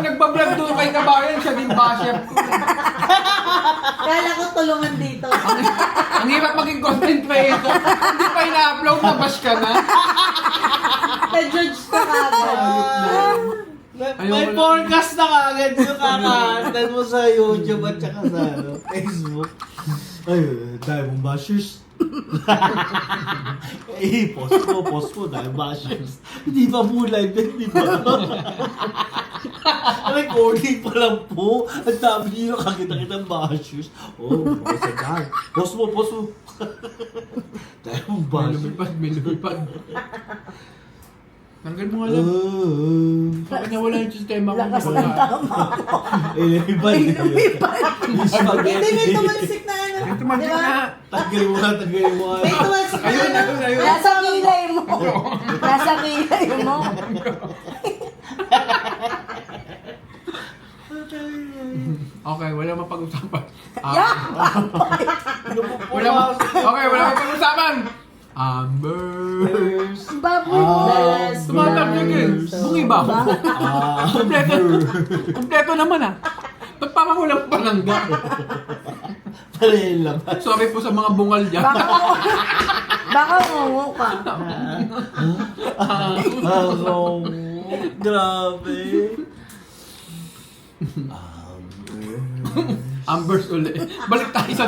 Nagbablog doon kay Kabayan, siya din basher ko. Kala ko tulungan dito. Ang hirap maging content creator. Hindi pa ina-upload, nabash ka na. Na-judge ka kagad. May forecast na kagad yung kakaantan mo sa YouTube at saka sa Facebook. Ay, dahil mong bashers. Post mo, dahil bashers. Hindi pa po live din, di ba? Recording pa lang po. Ang dami nyo nakakita-kitang bashers. Oh, basta dahil. Post mo. Dahil mong bashers. May lumipad. Tanggal mo nga lang. Bakit nawala yung sistema mo? Lakas ng tama. Lumipad. Hindi, may tumalsik na ano. Ito man Di ba? na. Tanggalin mo nga. May tumalsik na Ayun. ano. Nasa kilay mo. Nasa kilay mo. Okay, wala mapag-usapan. Wala Wala mapag-usapan. Ambers. Baboy. Tumataglag eh. Bungi ba ako? Kompleto naman ah. Ba't parang walang palangga? Parehin lang. Sorry po sa mga bungal dyan. Baka ngungo ka. Grabe. Ambers ulit. Balik tayo sa